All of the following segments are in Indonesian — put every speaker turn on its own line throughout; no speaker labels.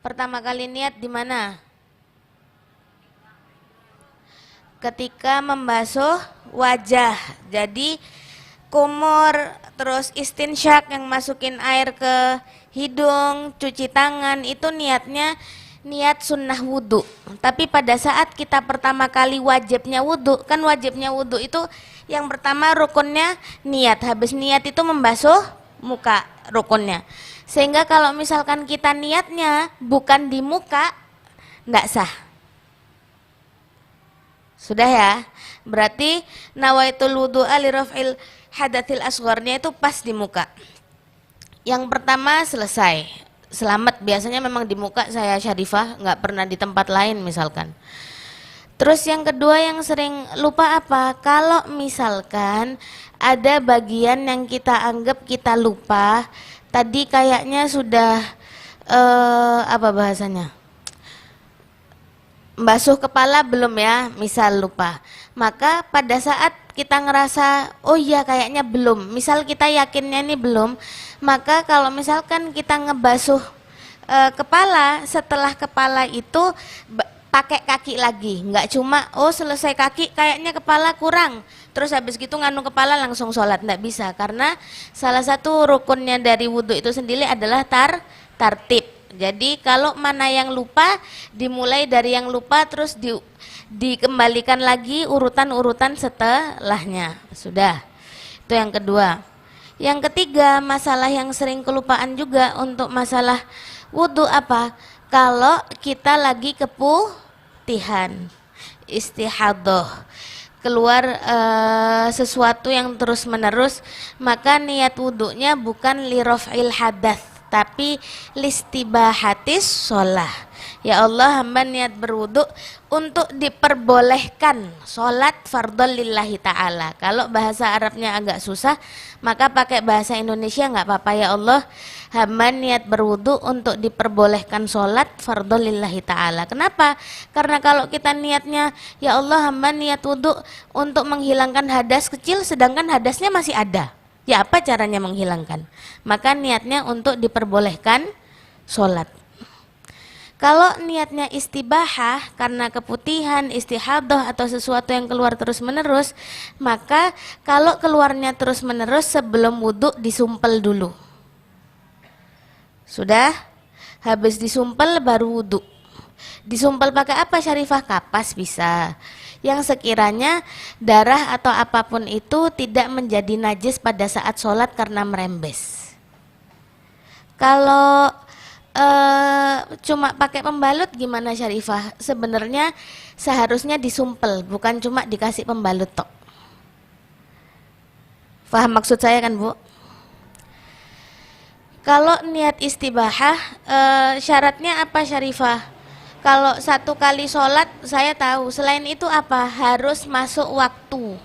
Pertama kali niat di mana? Ketika membasuh wajah. Jadi kumur, terus istinsyak yang masukin air ke hidung, cuci tangan, itu niatnya niat sunnah wudhu. Tapi pada saat kita pertama kali wajibnya wudhu, kan wajibnya wudhu itu yang pertama rukunnya niat. Habis niat itu membasuh muka rukunnya. Sehingga kalau misalkan kita niatnya bukan di muka, enggak sah. Sudah ya? Berarti nawaitul wudu'a li raf'il hadatsil asgharnya itu pas di muka. Yang pertama selesai. Selamat, biasanya memang di muka saya Syarifah, nggak pernah di tempat lain misalkan. Terus yang kedua yang sering lupa apa? Kalau misalkan ada bagian yang kita anggap kita lupa, tadi kayaknya sudah apa bahasanya? Basuh kepala belum ya, misal lupa. Maka pada saat kita ngerasa oh iya kayaknya belum, misal kita yakinnya ini belum, maka kalau misalkan kita ngebasuh kepala, setelah kepala itu pakai kaki lagi, nggak cuma oh selesai kaki kayaknya kepala kurang, terus habis gitu nganu kepala langsung sholat, nggak bisa, karena salah satu rukunnya dari wudhu itu sendiri adalah tartib. Jadi kalau mana yang lupa, dimulai dari yang lupa terus dikembalikan lagi urutan-urutan setelahnya. Sudah. Itu yang kedua. Yang ketiga, masalah yang sering kelupaan juga untuk masalah wudhu apa? Kalau kita lagi keputihan, istihadoh, keluar sesuatu yang terus menerus, maka niat wudhunya bukan li raf'il hadath, tapi listibahatis sholah. Ya Allah, hamba niat berwudu untuk diperbolehkan sholat fardhon lillahi ta'ala. Kalau bahasa Arabnya agak susah, maka pakai bahasa Indonesia nggak apa-apa. Ya Allah, hamba niat berwudu untuk diperbolehkan sholat fardhon lillahi ta'ala. Kenapa? Karena kalau kita niatnya ya Allah, hamba niat wudu untuk menghilangkan hadas kecil, sedangkan hadasnya masih ada, ya apa caranya menghilangkan? Maka niatnya untuk diperbolehkan sholat. Kalau niatnya istibahah karena keputihan, istihadah atau sesuatu yang keluar terus menerus, maka kalau keluarnya terus menerus sebelum wudhu disumpel dulu. Sudah? Habis disumpel baru wudhu. Disumpel pakai apa Syarifah? Kapas bisa. Yang sekiranya darah atau apapun itu tidak menjadi najis pada saat sholat karena merembes. Kalau cuma pakai pembalut gimana Syarifah? Sebenarnya seharusnya disumpel, bukan cuma dikasih pembalut tok. Faham maksud saya kan Bu? Kalau niat istibahah syaratnya apa Syarifah? Kalau satu kali sholat saya tahu, selain itu apa? Harus masuk waktu.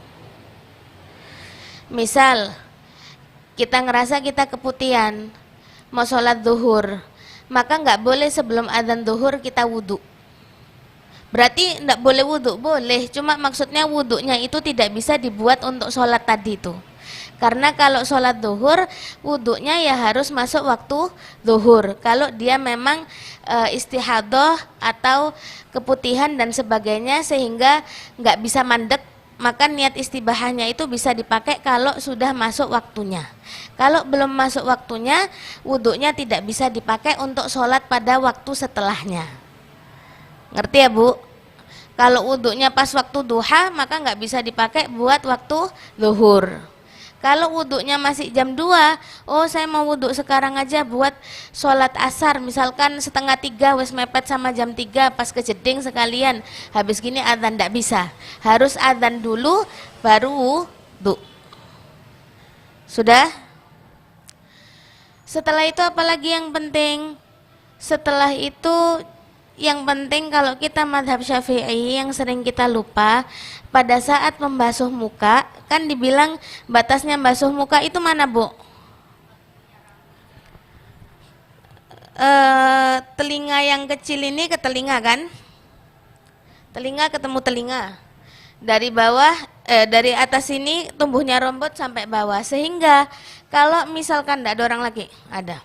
Misal kita ngerasa kita keputihan, mau sholat zuhur, maka nggak boleh sebelum adzan zuhur kita wudhu. Berarti nggak boleh wudhu? Boleh, cuma maksudnya wudhunya itu tidak bisa dibuat untuk sholat tadi tuh. Karena kalau sholat zuhur, wudhunya ya harus masuk waktu zuhur. Kalau dia memang istihadah atau keputihan dan sebagainya sehingga nggak bisa mandek, maka niat istibahahnya itu bisa dipakai kalau sudah masuk waktunya. Kalau belum masuk waktunya, wudhunya tidak bisa dipakai untuk sholat pada waktu setelahnya. Ngerti ya Bu? Kalau wudhunya pas waktu duha, maka nggak bisa dipakai buat waktu zuhur. Kalau wudhunya masih jam 2, oh saya mau wudhu sekarang aja buat sholat asar, misalkan 2:30 wes mepet sama jam 3 pas kejeding sekalian, habis gini adzan, nggak bisa. Harus adzan dulu baru wudhu. Sudah? Setelah itu apalagi yang penting? Setelah itu yang penting kalau kita madhab Syafi'i yang sering kita lupa, pada saat membasuh muka, kan dibilang batasnya membasuh muka itu mana Bu? Telinga yang kecil ini ke telinga kan? Telinga ketemu telinga. Dari bawah, dari atas ini tumbuhnya rambut sampai bawah. Sehingga kalau misalkan tidak ada orang lagi, ada.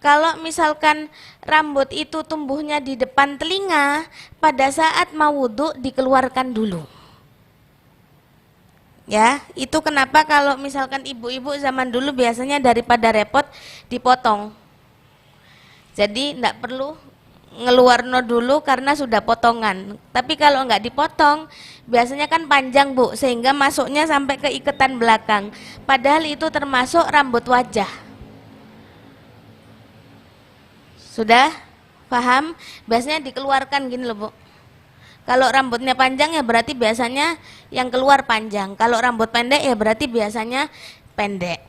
Kalau misalkan rambut itu tumbuhnya di depan telinga, pada saat mau wudhu dikeluarkan dulu. Ya, itu kenapa kalau misalkan ibu-ibu zaman dulu biasanya daripada repot dipotong. Jadi tidak perlu ngeluarno dulu karena sudah potongan. Tapi kalau nggak dipotong, biasanya kan panjang Bu, sehingga masuknya sampai ke iketan belakang. Padahal itu termasuk rambut wajah. Sudah paham? Biasanya dikeluarkan gini loh Bu. Kalau rambutnya panjang ya berarti biasanya yang keluar panjang. Kalau rambut pendek ya berarti biasanya pendek.